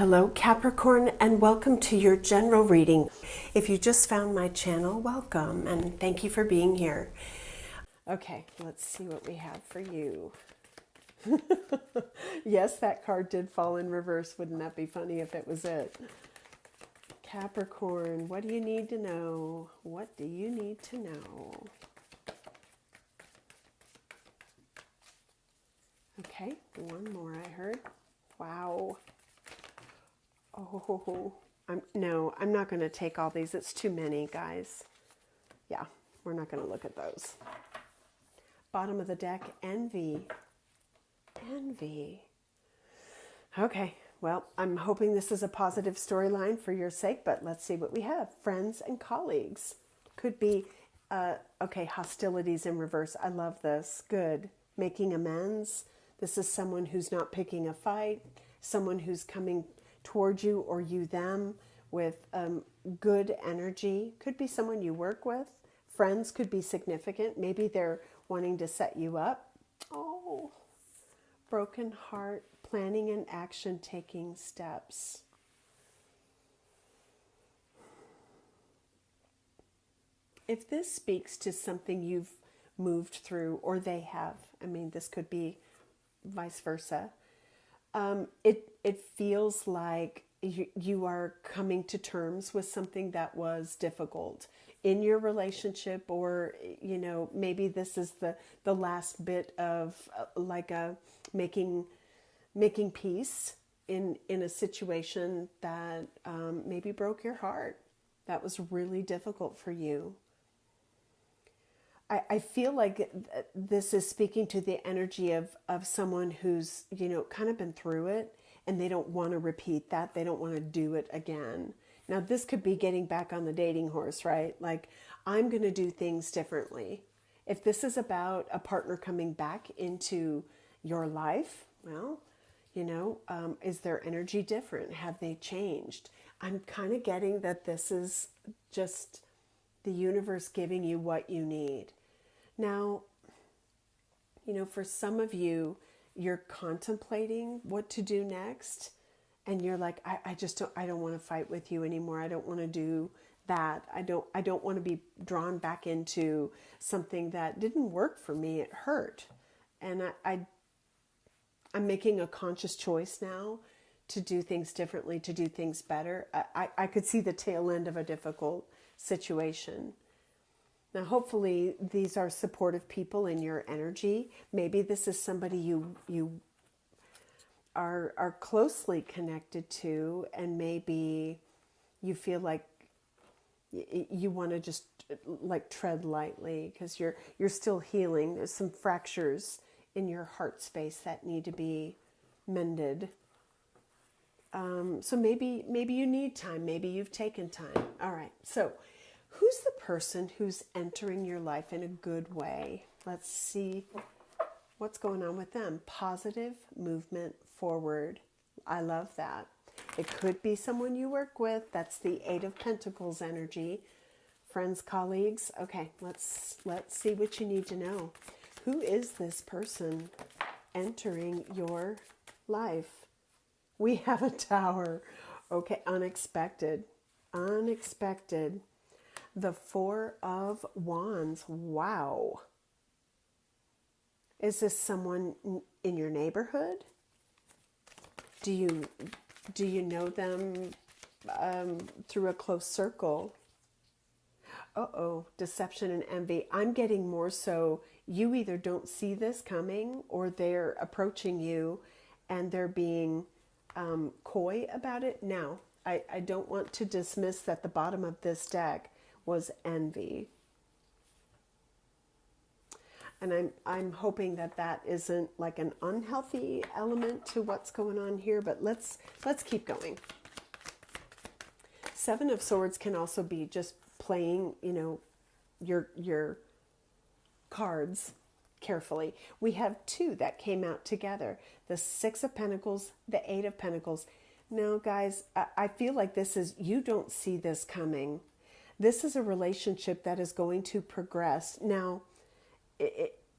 Hello Capricorn, and welcome to your general reading. If you just found my channel, welcome and thank you for being here. Okay, let's see what we have for you. Yes, that card did fall in reverse. Wouldn't that be funny if it was it? Capricorn, what do you need to know? What do you need to know? Okay, one more I heard. Wow. Oh, no, I'm not going to take all these. It's too many, guys. Yeah, we're not going to look at those. Bottom of the deck, envy. Envy. Okay, well, I'm hoping this is a positive storyline for your sake, but let's see what we have. Friends and colleagues. Could be, okay, hostilities in reverse. I love this. Good. Making amends. This is someone who's not picking a fight, someone who's coming toward you or you them with good energy. Could be someone you work with. Friends could be significant. Maybe they're wanting to set you up. Oh, broken heart, planning and action, taking steps. If this speaks to something you've moved through or they have, I mean, this could be vice versa. It feels like you are coming to terms with something that was difficult in your relationship, or maybe this is the last bit of making peace in a situation that maybe broke your heart, that was really difficult for you. I feel like this is speaking to the energy of someone who's, kind of been through it and they don't want to repeat that. They don't want to do it again. Now, this could be getting back on the dating horse, right? Like, I'm going to do things differently. If this is about a partner coming back into your life, well, is their energy different? Have they changed? I'm kind of getting that this is just the universe giving you what you need. Now, for some of you, you're contemplating what to do next, and you're like, I don't want to fight with you anymore. I don't want to do that. I don't want to be drawn back into something that didn't work for me. It hurt. And I'm making a conscious choice now to do things differently, to do things better. I could see the tail end of a difficult situation. Now, hopefully, these are supportive people in your energy. Maybe this is somebody you are closely connected to, and maybe you feel like you want to just tread lightly because you're still healing. There's some fractures in your heart space that need to be mended. So maybe you need time. Maybe you've taken time. All right. So who's the person who's entering your life in a good way? Let's see what's going on with them. Positive movement forward. I love that. It could be someone you work with. That's the Eight of Pentacles energy. Friends, colleagues. Okay, let's see what you need to know. Who is this person entering your life? We have a Tower. Okay, unexpected. Unexpected. The Four of Wands. Wow. Is this someone in your neighborhood? Do you know them through a close circle? Uh-oh, deception and envy. I'm getting more so you either don't see this coming or they're approaching you and they're being coy about it. Now, I don't want to dismiss that the bottom of this deck was envy. And I'm hoping that isn't like an unhealthy element to what's going on here, but let's keep going. Seven of Swords can also be just playing, your cards carefully. We have two that came out together. The Six of Pentacles, the Eight of Pentacles. Now, guys, I feel like you don't see this coming. This is a relationship that is going to progress. Now,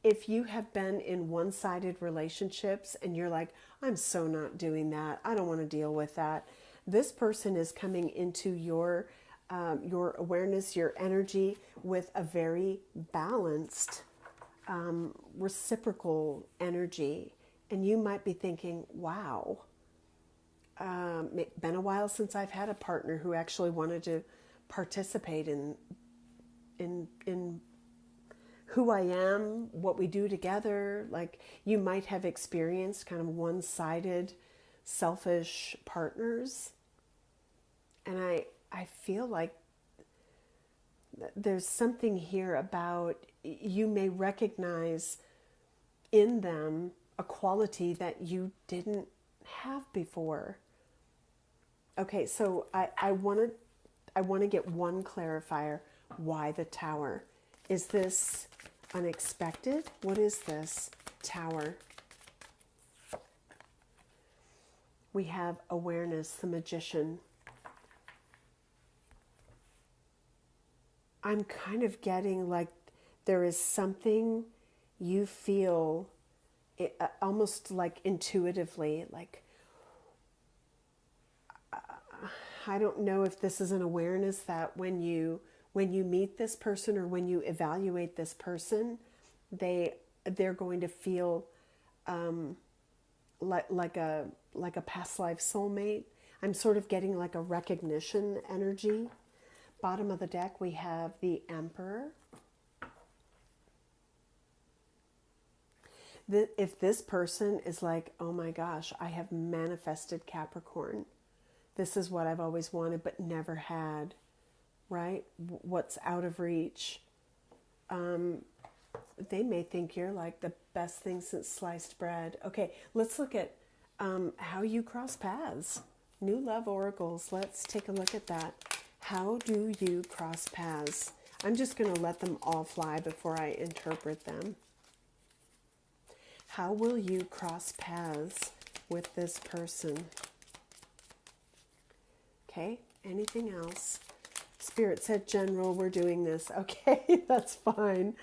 if you have been in one-sided relationships and you're like, I'm so not doing that, I don't want to deal with that, this person is coming into your awareness, your energy, with a very balanced, reciprocal energy. And you might be thinking, wow, it's been a while since I've had a partner who actually wanted to participate in who I am, what we do together. Like, you might have experienced kind of one-sided, selfish partners. And I feel like there's something here about, you may recognize in them a quality that you didn't have before. Okay, so I want to get one clarifier. Why the Tower? Is this unexpected? What is this Tower? We have awareness, the Magician. I'm kind of getting like there is something you feel almost like intuitively, like, I don't know if this is an awareness that when you meet this person or when you evaluate this person, they're going to feel like a past life soulmate. I'm sort of getting like a recognition energy. Bottom of the deck, we have the Emperor. If this person is like, oh my gosh, I have manifested Capricorn. This is what I've always wanted but never had, right? What's out of reach. They may think you're like the best thing since sliced bread. Okay, let's look at how you cross paths. New love oracles. Let's take a look at that. How do you cross paths? I'm just going to let them all fly before I interpret them. How will you cross paths with this person? Okay, anything else? Spirit said general, we're doing this. Okay, that's fine.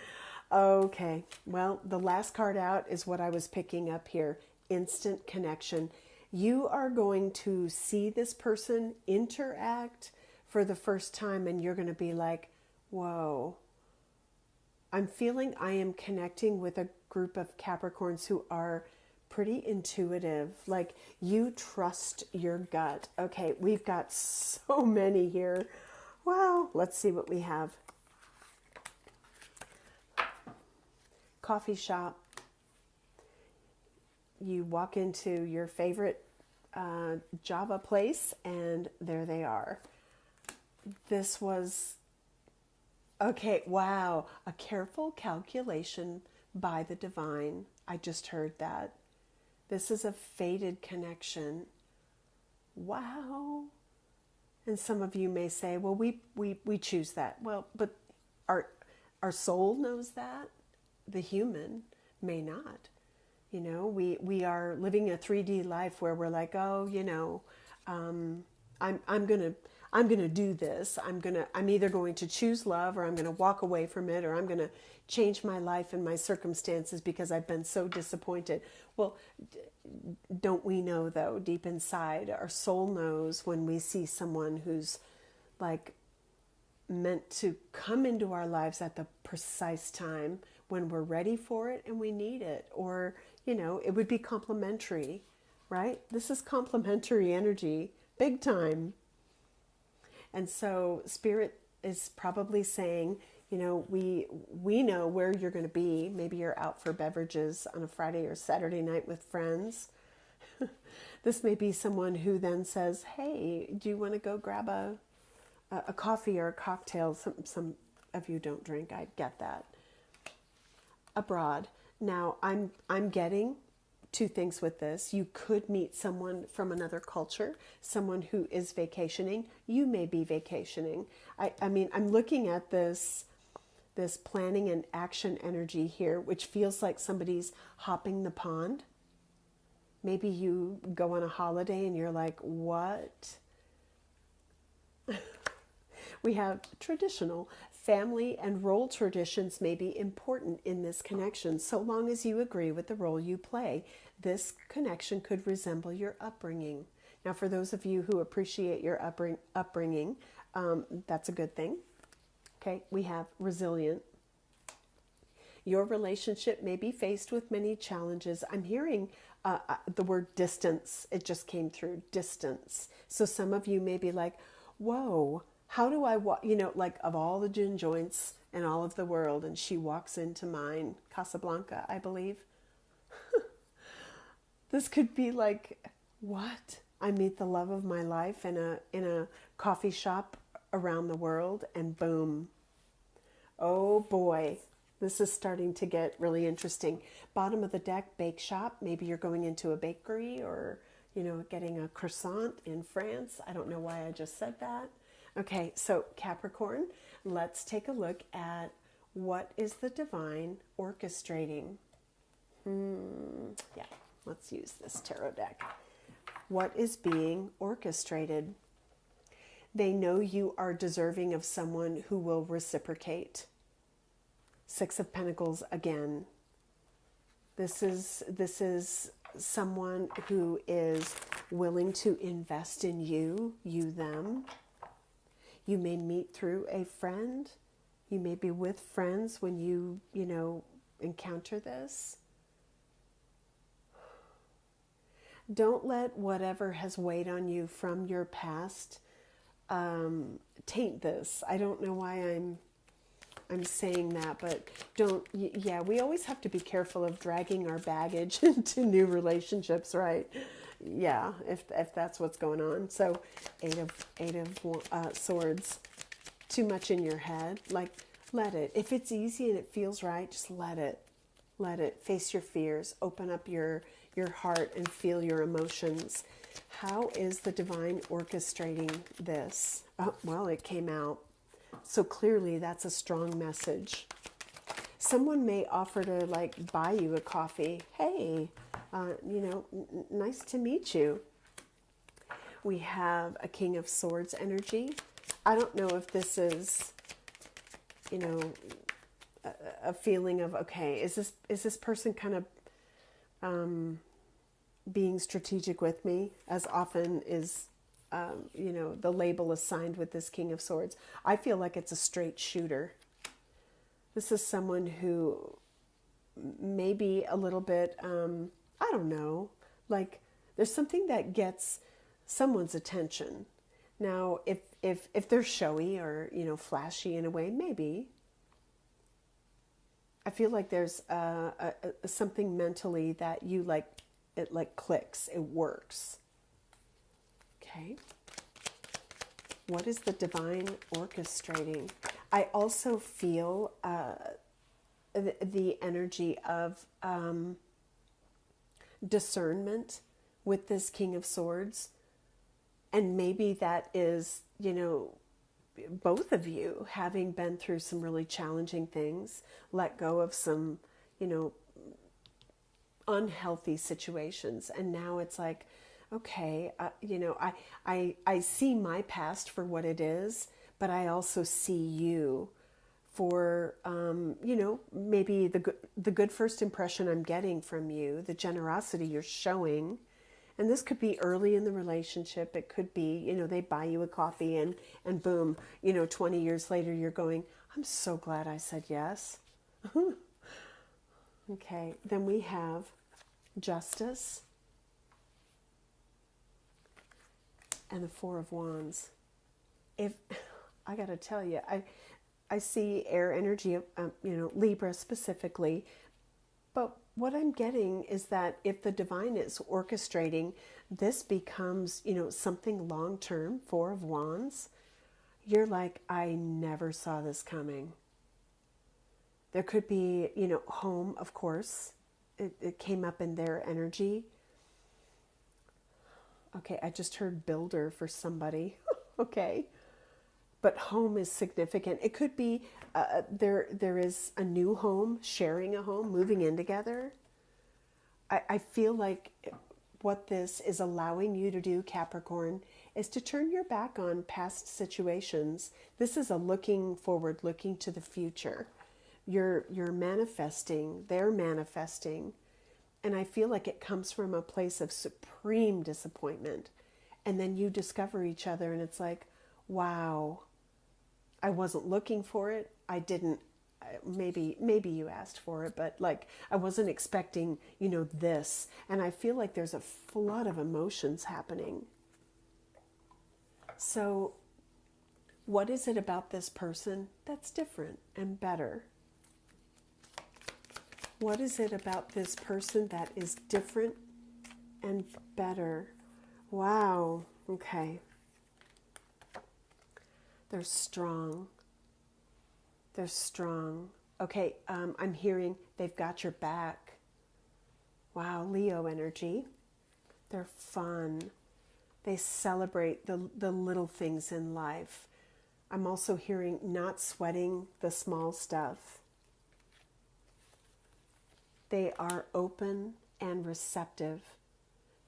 Okay, well, the last card out is what I was picking up here. Instant connection. You are going to see this person interact for the first time and you're going to be like, whoa. I'm feeling I am connecting with a group of Capricorns who are pretty intuitive. Like, you trust your gut. Okay, we've got so many here. Wow, let's see what we have. Coffee shop. You walk into your favorite Java place and there they are. This was, okay, wow, a careful calculation by the divine. I just heard that. This is a fated connection. Wow. And some of you may say, well, we choose that. Well, but our soul knows that. The human may not. You know, we are living a 3D life where we're like, oh, you know, I'm gonna do this. I'm either going to choose love or I'm gonna walk away from it, or I'm gonna change my life and my circumstances because I've been so disappointed. Well, don't we know though, deep inside, our soul knows when we see someone who's like meant to come into our lives at the precise time when we're ready for it and we need it, or, you know, it would be complementary, right? This is complementary energy, big time. And so Spirit is probably saying, you know, we know where you're going to be. Maybe you're out for beverages on a Friday or Saturday night with friends. This may be someone who then says, hey, do you want to go grab a coffee or a cocktail? Some of you don't drink. I get that. Abroad. Now, I'm getting two things with this. You could meet someone from another culture, someone who is vacationing. You may be vacationing. I mean, I'm looking at this planning and action energy here, which feels like somebody's hopping the pond. Maybe you go on a holiday and you're like, what? We have traditional Family and role traditions may be important in this connection, so long as you agree with the role you play. This connection could resemble your upbringing. Now, for those of you who appreciate your upbringing, that's a good thing. Okay, we have resilient. Your relationship may be faced with many challenges. I'm hearing the word distance. It just came through, distance. So some of you may be like, whoa, how do I walk? You know, like of all the gin joints in all of the world, and she walks into mine, Casablanca, I believe. This could be like, what? I meet the love of my life in a coffee shop around the world, and boom. Oh boy, this is starting to get really interesting. Bottom of the deck, bake shop. Maybe you're going into a bakery, or, you know, getting a croissant in France. I don't know why I just said that. Okay, so Capricorn, let's take a look at what is the divine orchestrating. Yeah, let's use this tarot deck. What is being orchestrated? They know you are deserving of someone who will reciprocate. Six of Pentacles again. This is someone who is willing to invest in you, them. You may meet through a friend. You may be with friends when you encounter this. Don't let whatever has weighed on you from your past taint this. I don't know why I'm saying that, but yeah, we always have to be careful of dragging our baggage into new relationships, right? Yeah, if that's what's going on. So eight of Swords, too much in your head, like let it. If it's easy and it feels right, just let it. Face your fears, open up your heart and feel your emotions. How is the divine orchestrating this? Oh, well, it came out. So clearly that's a strong message. Someone may offer to like buy you a coffee. Hey, nice to meet you. We have a King of Swords energy. I don't know if this is, a feeling of, okay, is this person kind of being strategic with me, as often is the label assigned with this King of Swords. I feel like it's a straight shooter. This is someone who may be a little bit, I don't know, like there's something that gets someone's attention. Now, if they're showy or, flashy in a way, maybe. I feel like there's something mentally that you like, it like clicks, it works. Okay. What is the divine orchestrating? I also feel the energy of discernment with this King of Swords. And maybe that is, both of you having been through some really challenging things, let go of some, unhealthy situations. And now it's like, okay, I see my past for what it is, but I also see you for, maybe the good first impression I'm getting from you, the generosity you're showing. And this could be early in the relationship. It could be, they buy you a coffee and boom, 20 years later, you're going, I'm so glad I said yes. Okay, then we have Justice and the Four of Wands. If I got to tell you, I see air energy, Libra specifically, but what I'm getting is that if the divine is orchestrating, this becomes, something long-term. Four of Wands. You're like, I never saw this coming. There could be, home, of course. It came up in their energy. Okay, I just heard builder for somebody. Okay. But home is significant. It could be there is a new home, sharing a home, moving in together. I feel like what this is allowing you to do, Capricorn, is to turn your back on past situations. This is a looking forward, looking to the future. You're manifesting, they're manifesting. And I feel like it comes from a place of supreme disappointment. And then you discover each other and it's like, wow, I wasn't looking for it. I didn't, maybe you asked for it, but like I wasn't expecting, this. And I feel like there's a flood of emotions happening. So what is it about this person that's different and better? What is it about this person that is different and better? Wow. Okay. They're strong. They're strong. Okay, I'm hearing they've got your back. Wow, Leo energy. They're fun. They celebrate the little things in life. I'm also hearing not sweating the small stuff. They are open and receptive.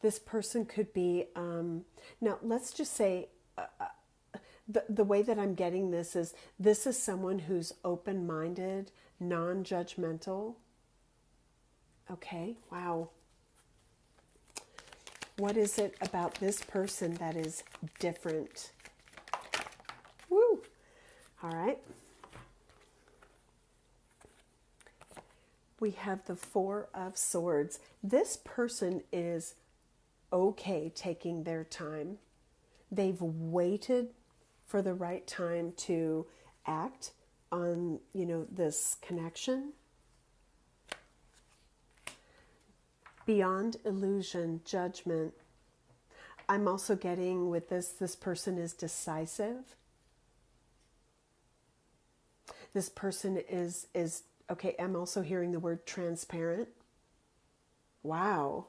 This person could be, now let's just say, the way that I'm getting this is someone who's open-minded, non-judgmental. Okay, wow. What is it about this person that is different? Woo! All right. We have the Four of Swords. This person is okay taking their time. They've waited for the right time to act on, this connection. Beyond illusion, judgment. I'm also getting with this person is decisive. This person is okay, I'm also hearing the word transparent. Wow.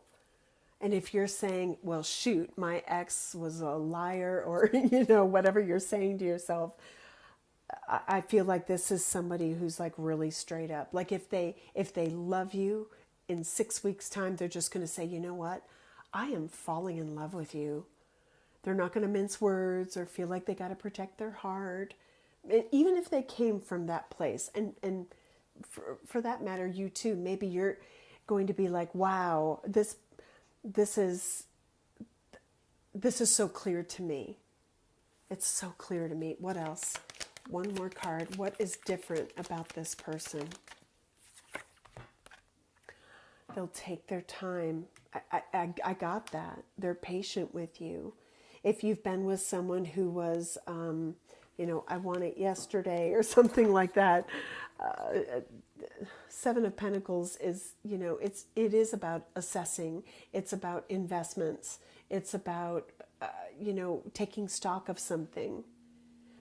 And if you're saying, well, shoot, my ex was a liar, or, whatever you're saying to yourself, I feel like this is somebody who's like really straight up. Like if they love you, in 6 weeks' time, they're just going to say, you know what? I am falling in love with you. They're not going to mince words or feel like they got to protect their heart. And even if they came from that place, and for that matter, you too, maybe you're going to be like, wow, this is so clear to me. It's so clear to me. What else? One more card. What is different about this person? They'll take their time. I got that. They're patient with you. If you've been with someone who was, I want it yesterday or something like that, Seven of Pentacles is, it is about assessing. It's about investments. It's about, taking stock of something.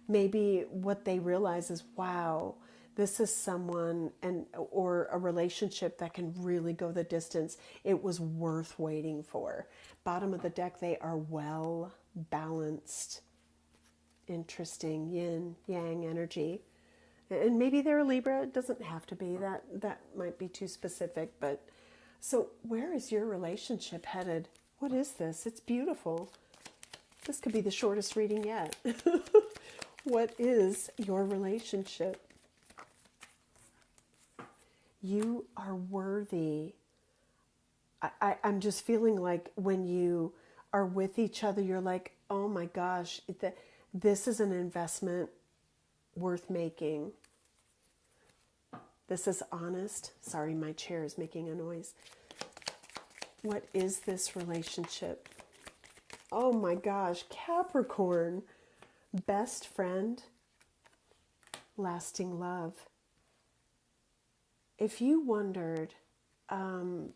Maybe what they realize is, wow, this is someone or a relationship that can really go the distance. It was worth waiting for. Bottom of the deck, they are well balanced. Interesting yin yang energy. And maybe they're a Libra. It doesn't have to be. That might be too specific. But so where is your relationship headed? What is this? It's beautiful. This could be the shortest reading yet. What is your relationship? You are worthy. I'm just feeling like when you are with each other, you're like, oh my gosh, this is an investment worth making. This is honest. Sorry, my chair is making a noise. What is this relationship? Oh my gosh, Capricorn. Best friend, lasting love. If you wondered, am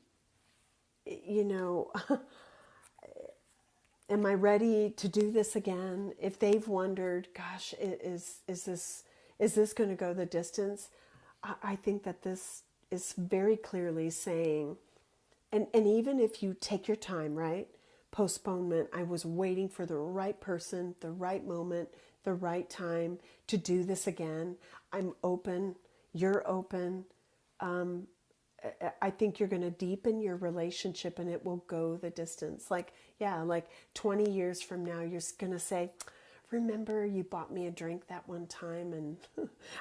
I ready to do this again? If they've wondered, gosh, is this going to go the distance? I think that this is very clearly saying, and even if you take your time, right? Postponement. I was waiting for the right person, the right moment, the right time to do this again. I'm open. You're open. I think you're going to deepen your relationship and it will go the distance. Like, yeah, like 20 years from now, you're going to say, remember you bought me a drink that one time and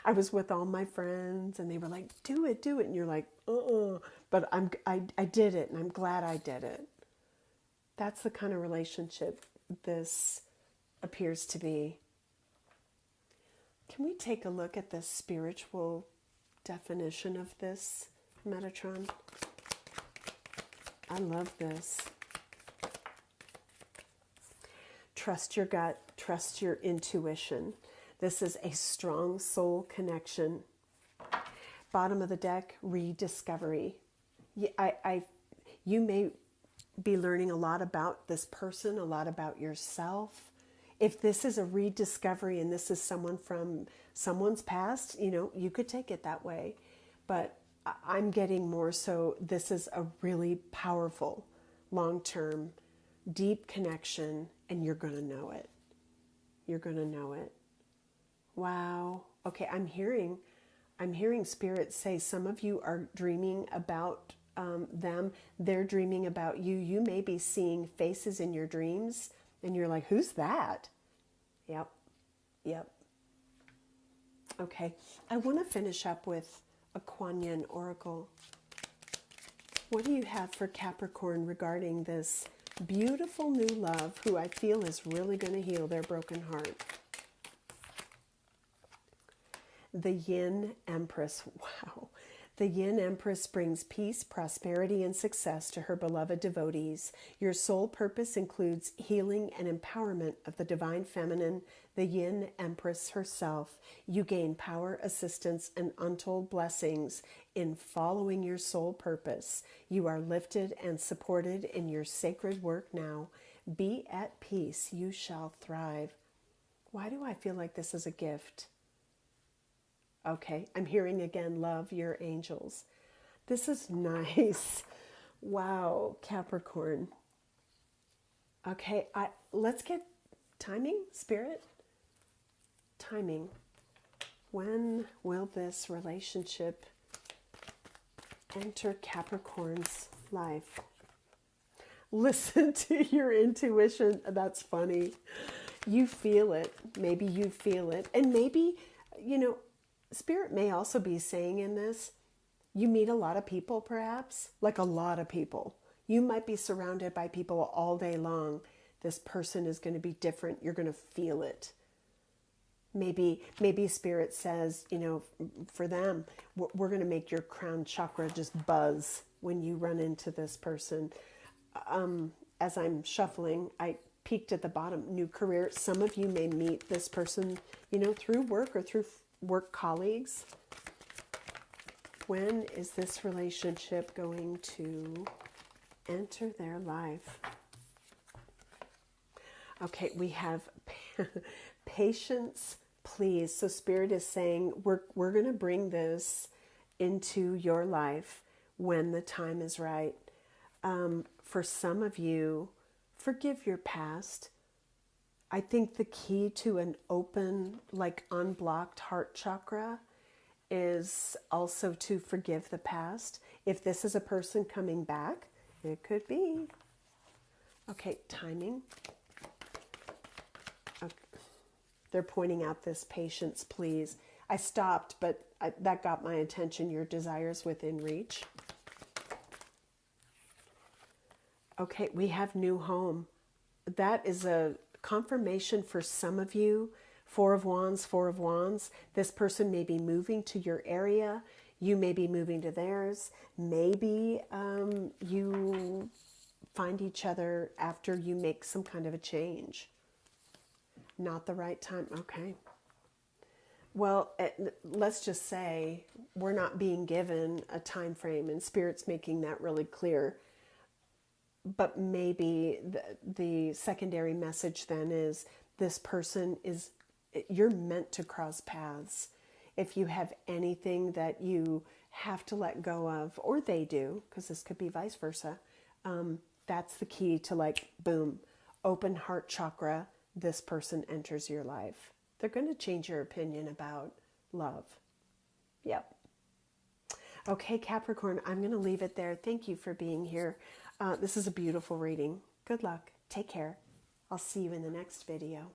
I was with all my friends and they were like, do it, do it. And you're like, but I did it and I'm glad I did it. That's the kind of relationship this appears to be. Can we take a look at the spiritual definition of this, Metatron? I love this. Trust your gut, trust your intuition. This is a strong soul connection. Bottom of the deck, rediscovery. You may be learning a lot about this person, a lot about yourself. If this is a rediscovery and this is someone from someone's past, you know, you could take it that way. But I'm getting more so this is a really powerful, long-term, deep connection, and you're going to know it. You're going to know it. Wow. Okay, I'm hearing Spirit say some of you are dreaming about them. They're dreaming about you. You may be seeing faces in your dreams, and you're like, who's that? Yep. Yep. Okay, I want to finish up with a Kuan Yin oracle. What do you have for Capricorn regarding this beautiful new love who I feel is really going to heal their broken heart? The Yin Empress. Wow. The Yin Empress brings peace, prosperity, and success to her beloved devotees. Your soul purpose includes healing and empowerment of the divine feminine, the Yin Empress herself. You gain power, assistance, and untold blessings in following your soul purpose. You are lifted and supported in your sacred work now. Be at peace. You shall thrive. Why do I feel like this is a gift? Okay, I'm hearing again, love your angels. This is nice. Wow, Capricorn. Okay, let's get timing, Spirit. Timing. When will this relationship enter Capricorn's life? Listen to your intuition. That's funny. You feel it. Maybe you feel it. And maybe, you know, Spirit may also be saying in this, you meet a lot of people perhaps, like a lot of people. You might be surrounded by people all day long. This person is going to be different. You're going to feel it. Maybe Spirit says, you know, for them, we're going to make your crown chakra just buzz when you run into this person. As I'm shuffling, I peeked at the bottom, new career. Some of you may meet this person, you know, through work or through work colleagues. When is this relationship going to enter their life? Okay, we have patience, please. So Spirit is saying we're going to bring this into your life when the time is right. For some of you, forgive your past. I think the key to an open, like unblocked heart chakra is also to forgive the past. If this is a person coming back, it could be. Okay, timing. Okay. They're pointing out this patience, please. I stopped, but that got my attention. Your desires within reach. Okay, we have new home. That is a confirmation for some of you. Four of Wands, Four of Wands. This person may be moving to your area. You may be moving to theirs. Maybe you find each other after you make some kind of a change. Not the right time. Okay. Well, let's just say we're not being given a time frame, and Spirit's making that really clear. But maybe the secondary message then is this person is, you're meant to cross paths. If you have anything that you have to let go of, or they do, because this could be vice versa, that's the key to, like, boom, open heart chakra, this person enters your life. They're going to change your opinion about love. Yep. Okay, Capricorn, I'm going to leave it there. Thank you for being here. This is a beautiful reading. Good luck. Take care. I'll see you in the next video.